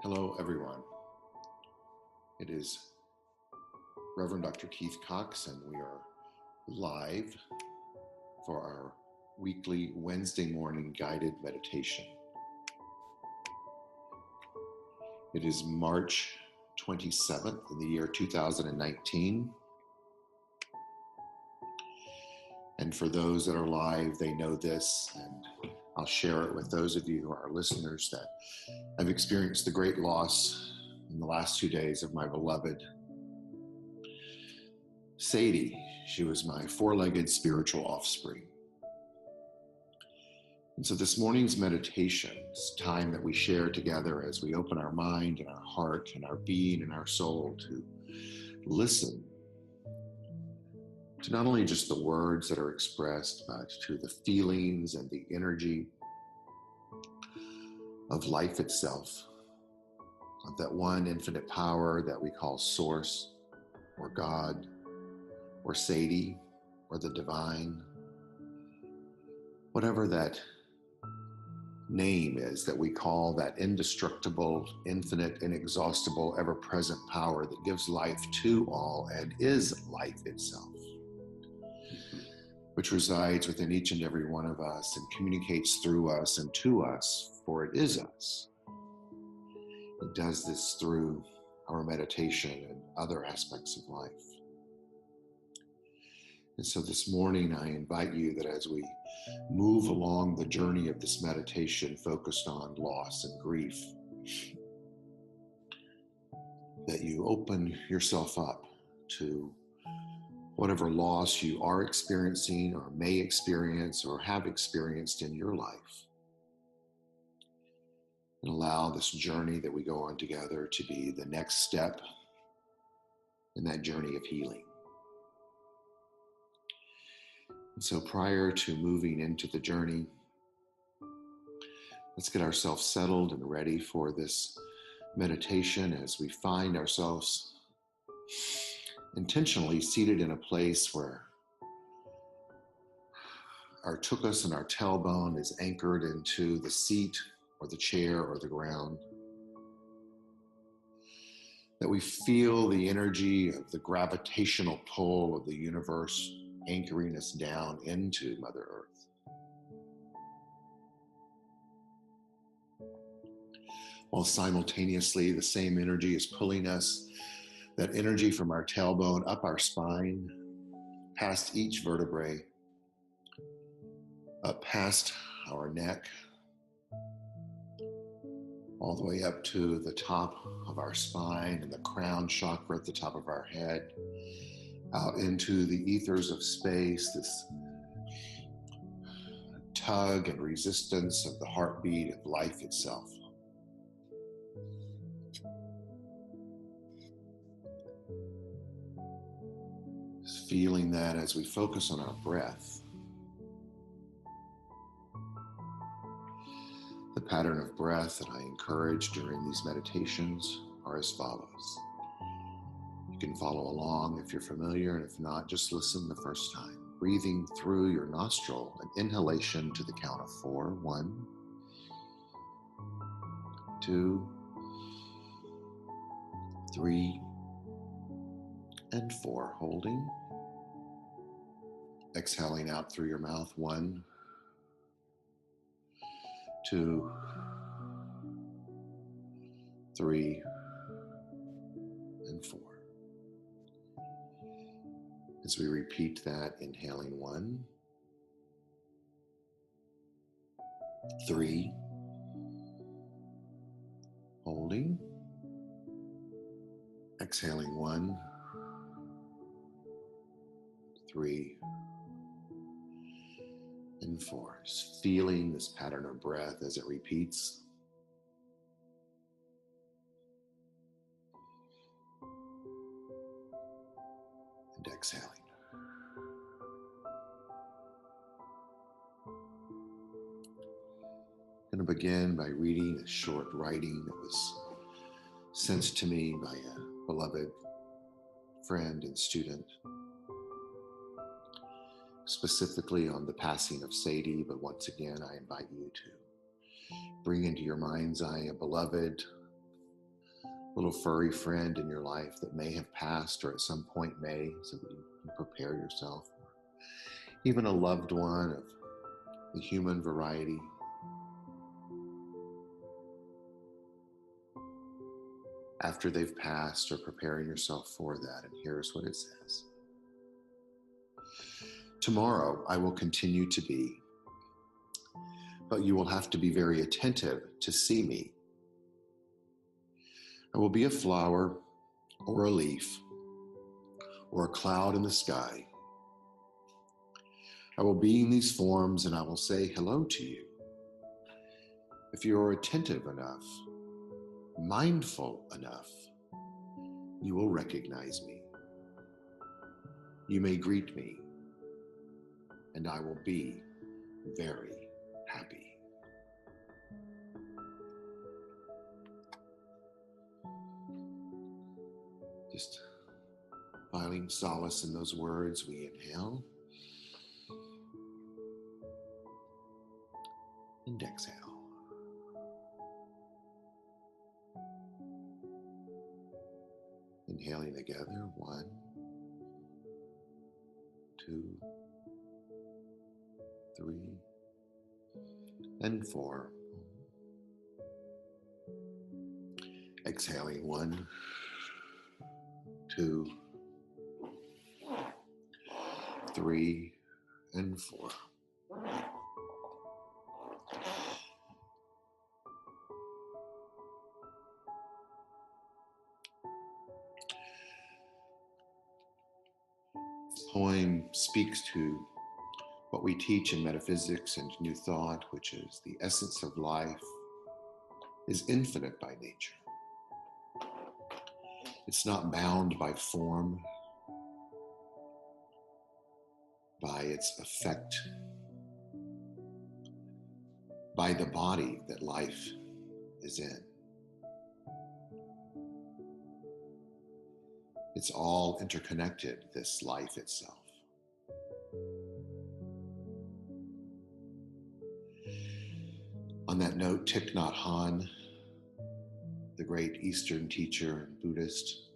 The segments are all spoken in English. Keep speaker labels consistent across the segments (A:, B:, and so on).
A: Hello, everyone. It is Reverend Dr. Keith Cox, and we are live for our weekly Wednesday morning guided meditation. It is March 27th in the year 2019. And for those that are live, they know this, and I'll share it with those of you who are listeners that I've experienced the great loss in the last 2 days of my beloved Sadie. She was my four-legged spiritual offspring. And so this morning's meditation, this time that we share together as we open our mind and our heart and our being and our soul to listen to not only just the words that are expressed, but to the feelings and the energy of life itself, of that one infinite power that we call Source or God or Sadie or the divine, whatever that name is that we call that indestructible, infinite, inexhaustible, ever-present power that gives life to all and is life itself, which resides within each and every one of us and communicates through us and to us, for it is us. It does this through our meditation and other aspects of life. And so this morning, I invite you that as we move along the journey of this meditation focused on loss and grief, that you open yourself up to whatever loss you are experiencing or may experience or have experienced in your life. And allow this journey that we go on together to be the next step in that journey of healing. And so prior to moving into the journey, let's get ourselves settled and ready for this meditation as we find ourselves intentionally seated in a place where our tuchus and our tailbone is anchored into the seat or the chair or the ground. That we feel the energy of the gravitational pull of the universe anchoring us down into Mother Earth. While simultaneously the same energy is pulling us, that energy from our tailbone up our spine, past each vertebrae, up past our neck, all the way up to the top of our spine and the crown chakra at the top of our head, out into the ethers of space, this tug and resistance of the heartbeat of life itself. Just feeling that as we focus on our breath. The pattern of breath that I encourage during these meditations are as follows. You can follow along if you're familiar, and if not, just listen the first time. Breathing through your nostril, an inhalation to the count of 4. 1, 2, 3, and 4. Holding. Exhaling out through your mouth. 1, 2, 3, and 4. As we repeat that, inhaling 1, 3, holding, exhaling 1, 3, and 4. Just feeling this pattern of breath as it repeats. And exhaling. I'm going to begin by reading a short writing that was sent to me by a beloved friend and student, specifically on the passing of Sadie, but once again, I invite you to bring into your mind's eye a beloved little furry friend in your life that may have passed or at some point may, so that you can prepare yourself. Even a loved one of the human variety. After they've passed, or preparing yourself for that. And here's what it says. Tomorrow I will continue to be, but you will have to be very attentive to see me. I will be a flower or a leaf or a cloud in the sky. I will be in these forms and I will say hello to you. If you are attentive enough, mindful enough, you will recognize me. You may greet me, and I will be very happy. Just finding solace in those words, we inhale and exhale. Inhaling together, 1, 2, 3, and 4. Exhaling, 1, 2, 3, and 4. This poem speaks to what we teach in metaphysics and New Thought, which is the essence of life is infinite by nature. It's not bound by form, by its effect, by the body that life is in. It's all interconnected, this life itself. On that note, Thich Nhat Hanh, the great Eastern teacher and Buddhist,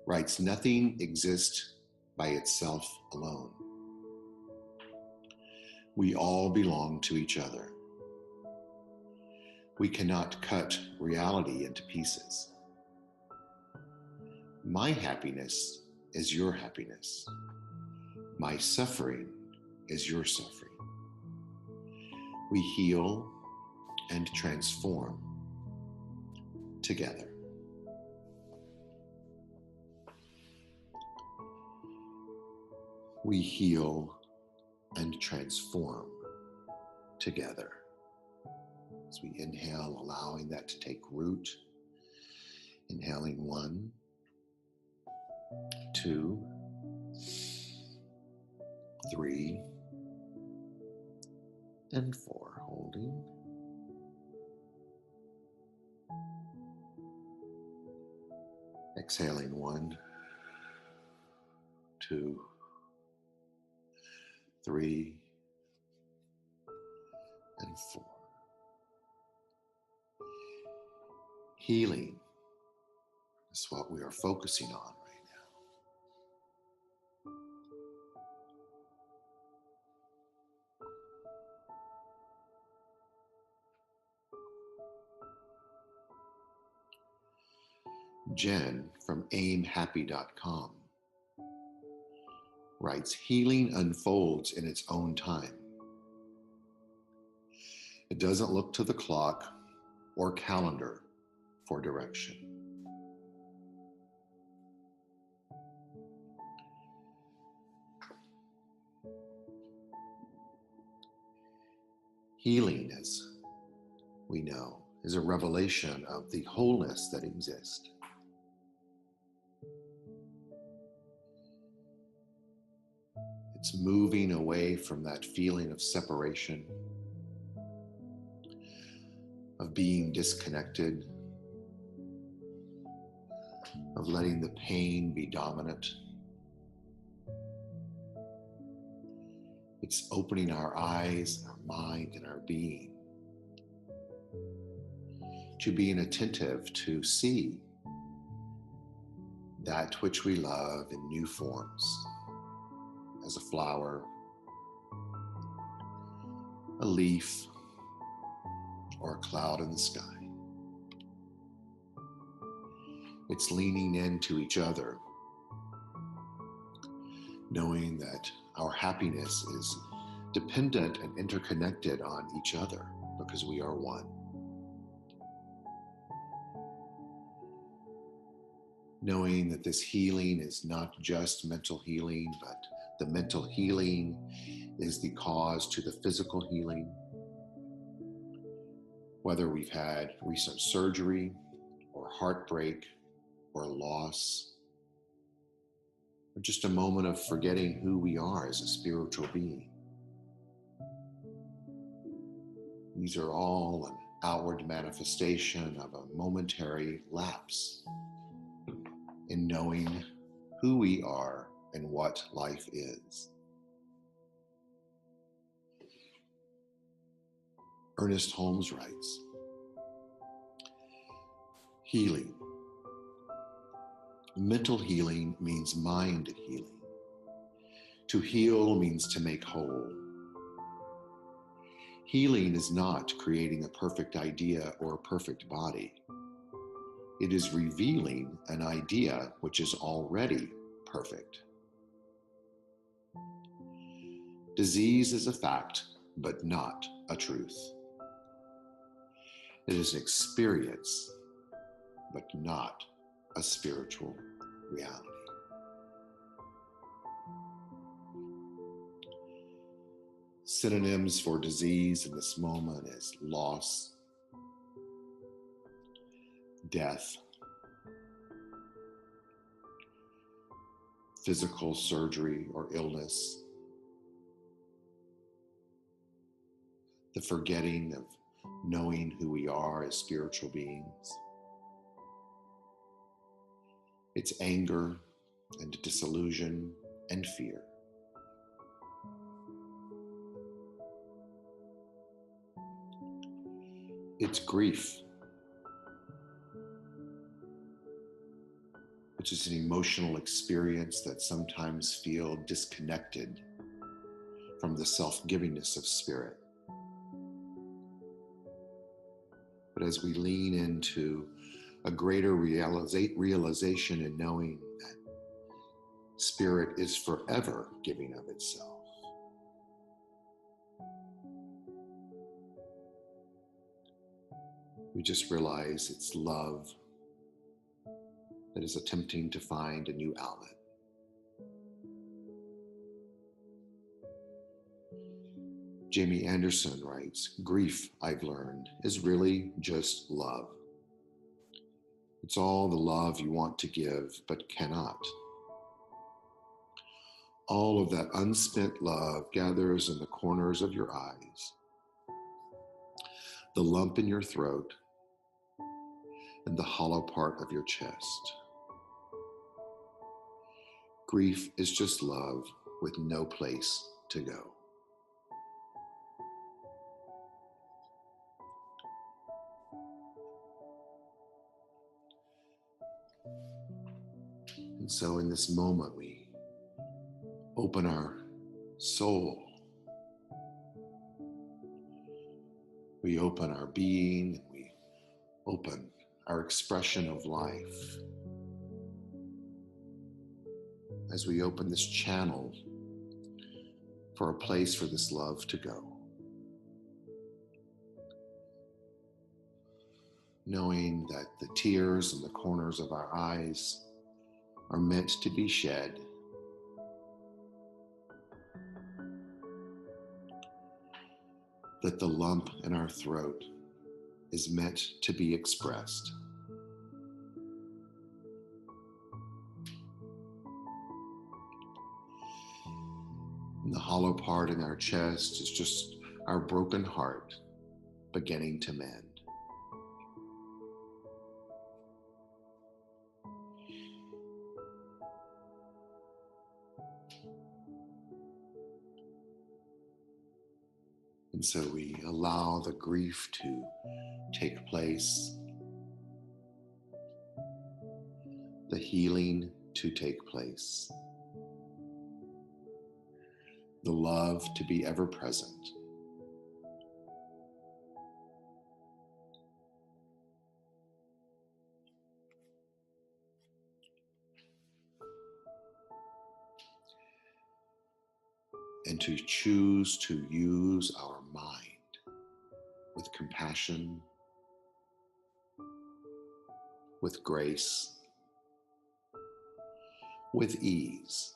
A: writes, "Nothing exists by itself alone. We all belong to each other. We cannot cut reality into pieces. My happiness is your happiness. My suffering is your suffering. We heal and transform together." We heal and transform together. As we inhale, allowing that to take root. Inhaling, 1, 2, 3, and 4. Holding. Exhaling, 1, 2, 3, and 4. Healing is what we are focusing on right now. Jen from aimhappy.com writes, "Healing unfolds in its own time. It doesn't look to the clock or calendar for direction." Healing, as we know, is a revelation of the wholeness that exists. It's moving away from that feeling of separation, of being disconnected, of letting the pain be dominant. It's opening our eyes, our mind, and our being to being attentive to see that which we love in new forms, as a flower, a leaf, or a cloud in the sky. It's leaning into each other, knowing that our happiness is dependent and interconnected on each other because we are one. Knowing that this healing is not just mental healing, but the mental healing is the cause to the physical healing. Whether we've had recent surgery or heartbreak or loss, or just a moment of forgetting who we are as a spiritual being. These are all an outward manifestation of a momentary lapse in knowing who we are and what life is. Ernest Holmes writes, healing. Mental healing means mind healing. To heal means to make whole. Healing is not creating a perfect idea or a perfect body. It is revealing an idea which is already perfect. Disease is a fact, but not a truth. It is an experience, but not a spiritual reality. Synonyms for disease in this moment is loss, death, physical surgery or illness, the forgetting of knowing who we are as spiritual beings. It's anger and disillusion and fear. It's grief, which is an emotional experience that sometimes feels disconnected from the self-givingness of spirit. But as we lean into a greater realization and knowing that spirit is forever giving of itself, we just realize it's love that is attempting to find a new outlet. Jamie Anderson writes, grief, I've learned, is really just love. It's all the love you want to give, but cannot. All of that unspent love gathers in the corners of your eyes, the lump in your throat, and the hollow part of your chest. Grief is just love with no place to go. And so in this moment, we open our soul. We open our being, and we open our expression of life. As we open this channel for a place for this love to go. Knowing that the tears in the corners of our eyes are meant to be shed. That the lump in our throat is meant to be expressed. And the hollow part in our chest is just our broken heart beginning to mend. And so we allow the grief to take place, the healing to take place, the love to be ever present. And to choose to use our mind with compassion, with grace, with ease,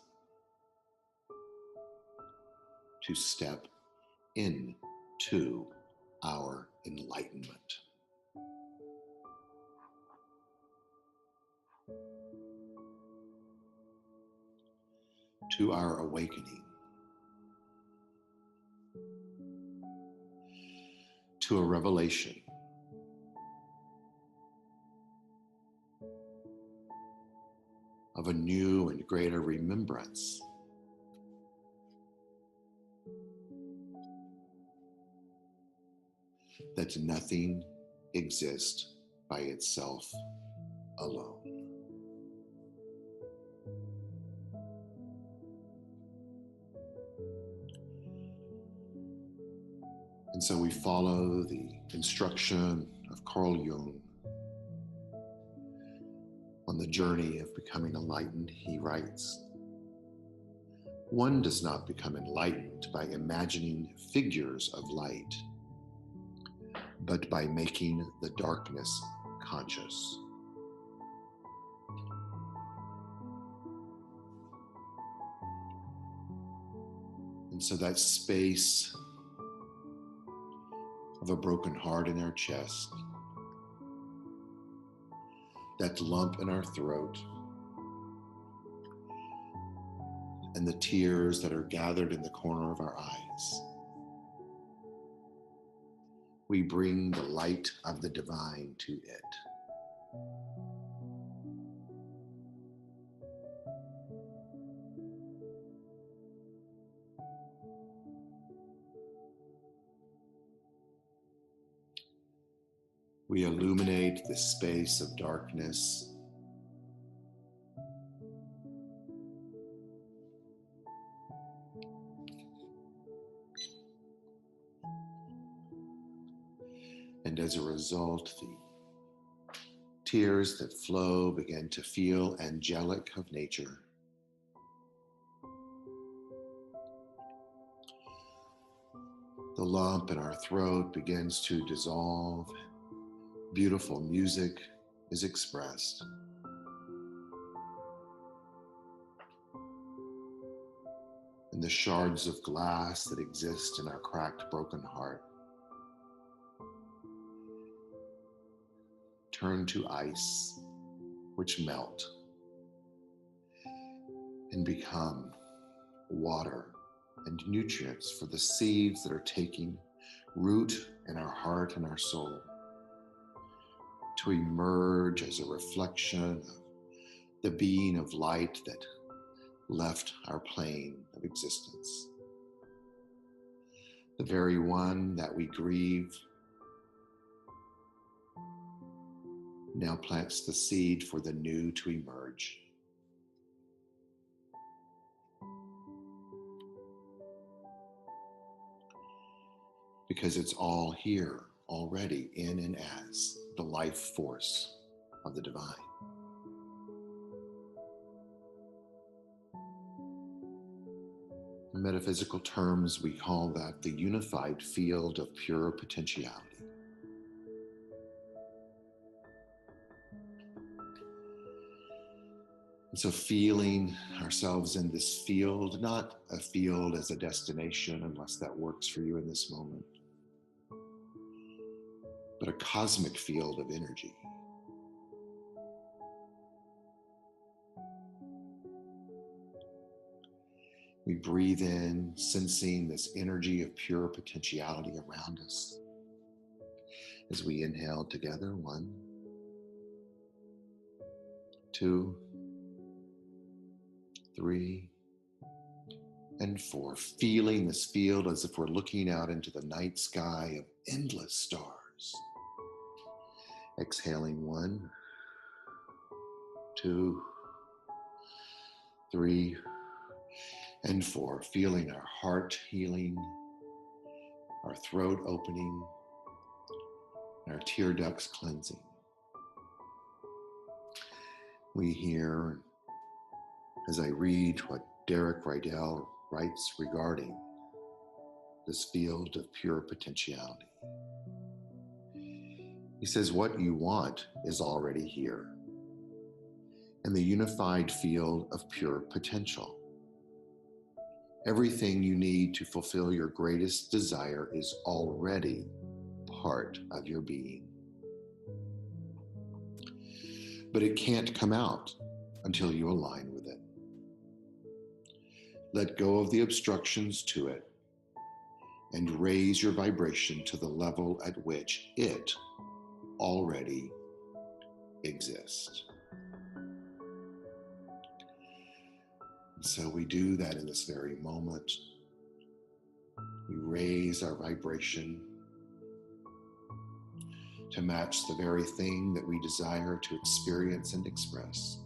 A: to step into our enlightenment. To our awakening, to a revelation of a new and greater remembrance that nothing exists by itself alone. And so we follow the instruction of Carl Jung on the journey of becoming enlightened. He writes, "One does not become enlightened by imagining figures of light, but by making the darkness conscious." And so that space of a broken heart in our chest, that lump in our throat, and the tears that are gathered in the corner of our eyes, we bring the light of the divine to it. We illuminate the space of darkness and as a result, the tears that flow begin to feel angelic of nature. The lump in our throat begins to dissolve. Beautiful music is expressed. And the shards of glass that exist in our cracked, broken heart turn to ice, which melt and become water and nutrients for the seeds that are taking root in our heart and our soul, to emerge as a reflection of the being of light that left our plane of existence. The very one that we grieve now plants the seed for the new to emerge. Because it's all here already, in and as the life force of the divine. In metaphysical terms, we call that the unified field of pure potentiality. And so feeling ourselves in this field, not a field as a destination, unless that works for you in this moment, but a cosmic field of energy. We breathe in, sensing this energy of pure potentiality around us. As we inhale together, 1, 2, 3, and 4. Feeling this field as if we're looking out into the night sky of endless stars. Exhaling, 1, 2, 3, and 4. Feeling our heart healing, our throat opening, and our tear ducts cleansing. We hear, as I read what Derek Rydell writes regarding this field of pure potentiality. He says, what you want is already here in the unified field of pure potential. Everything you need to fulfill your greatest desire is already part of your being. But it can't come out until you align with it. Let go of the obstructions to it and raise your vibration to the level at which it already exists. And so we do that in this very moment. We raise our vibration to match the very thing that we desire to experience and express.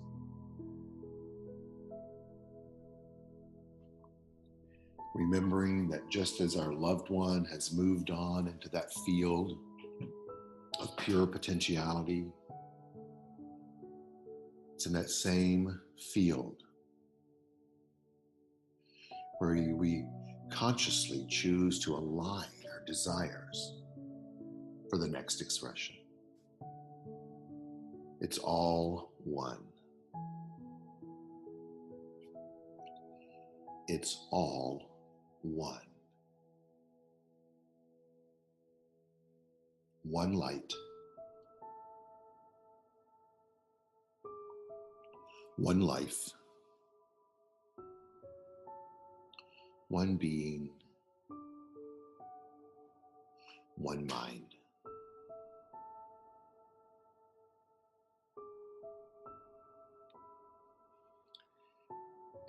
A: Remembering that just as our loved one has moved on into that field of pure potentiality, it's in that same field where we consciously choose to align our desires for the next expression. It's all one. It's all one. One light. One life. One being. One mind.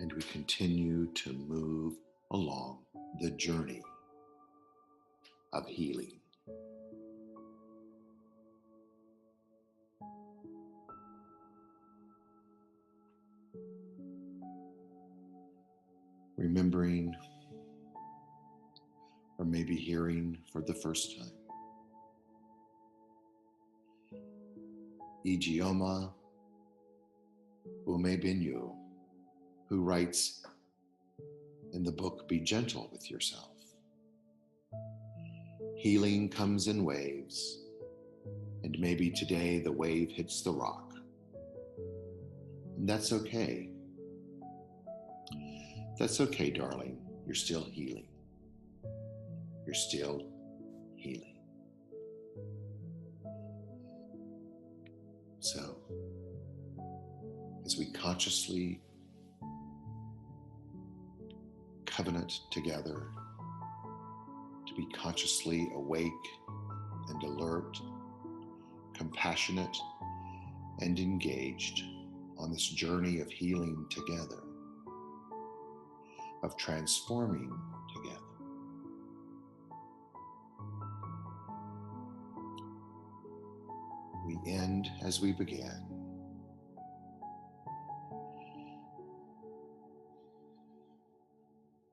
A: And we continue to move along the journey of healing. Remembering, or maybe hearing for the first time, Ijeoma Umebinyuo, who writes in the book, Be Gentle with Yourself. Healing comes in waves, and maybe today the wave hits the rock. And that's okay. That's okay, darling. You're still healing. You're still healing. So, as we consciously covenant together to be consciously awake and alert, compassionate and engaged on this journey of healing together, of transforming together. We end as we began.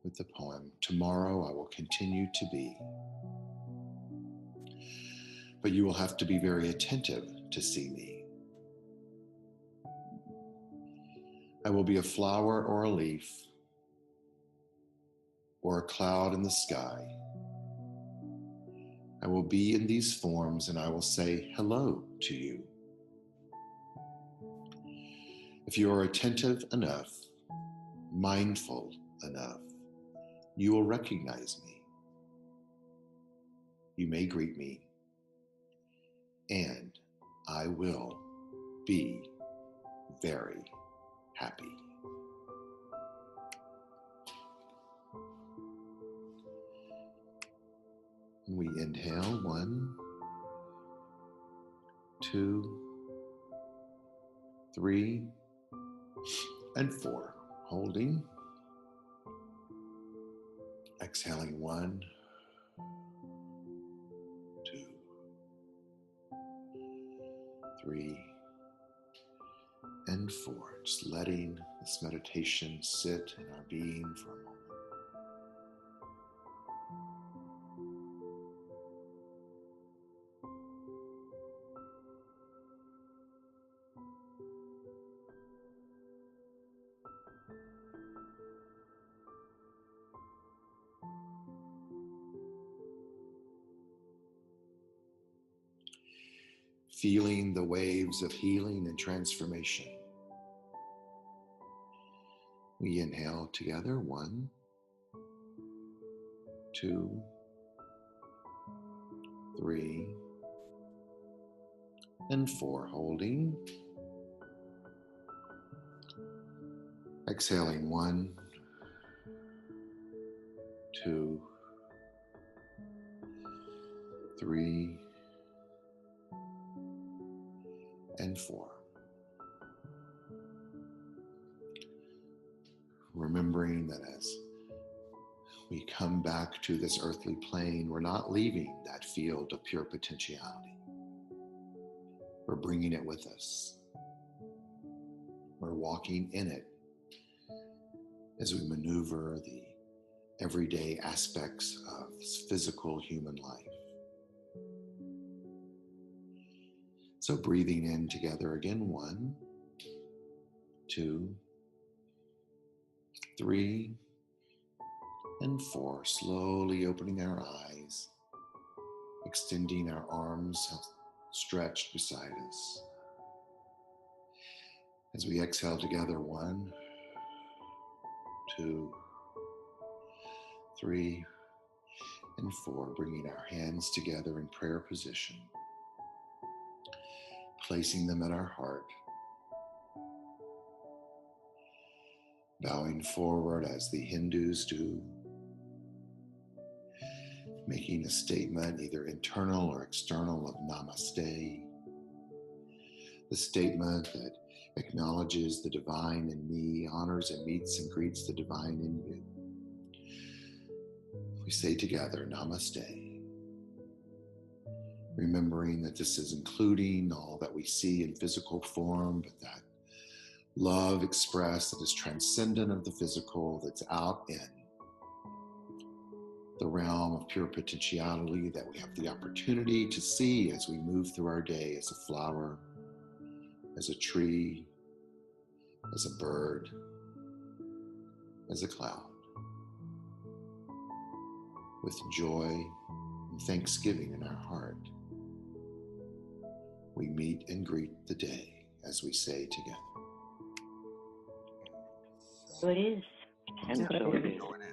A: With the poem, tomorrow I will continue to be. But you will have to be very attentive to see me. I will be a flower or a leaf, or a cloud in the sky. I will be in these forms and I will say hello to you. If you are attentive enough, mindful enough, you will recognize me. You may greet me, and I will be very happy. And we inhale 1, 2, 3, and 4. Holding. Exhaling 1, 2, 3, and 4. Just letting this meditation sit in our being for a moment. Feeling the waves of healing and transformation. We inhale together, 1, 2, 3, and 4. Holding. Exhaling, 1, 2, 3, and 4. Remembering that as we come back to this earthly plane, we're not leaving that field of pure potentiality. We're bringing it with us. We're walking in it as we maneuver the everyday aspects of physical human life. So breathing in together again, 1, 2, 3, and 4. Slowly opening our eyes, extending our arms stretched beside us. As we exhale together, 1, 2, 3, and 4, bringing our hands together in prayer position, placing them at our heart, bowing forward as the Hindus do, making a statement either internal or external of Namaste, the statement that acknowledges the divine in me, honors and meets and greets the divine in you. We say together, Namaste, remembering that this is including all that we see in physical form, but that love expressed that is transcendent of the physical, that's out in the realm of pure potentiality that we have the opportunity to see as we move through our day, as a flower, as a tree, as a bird, as a cloud. With joy and thanksgiving in our heart, we meet and greet the day as we say together.
B: So it is, and
C: Yeah,
B: so it is.
C: so it is.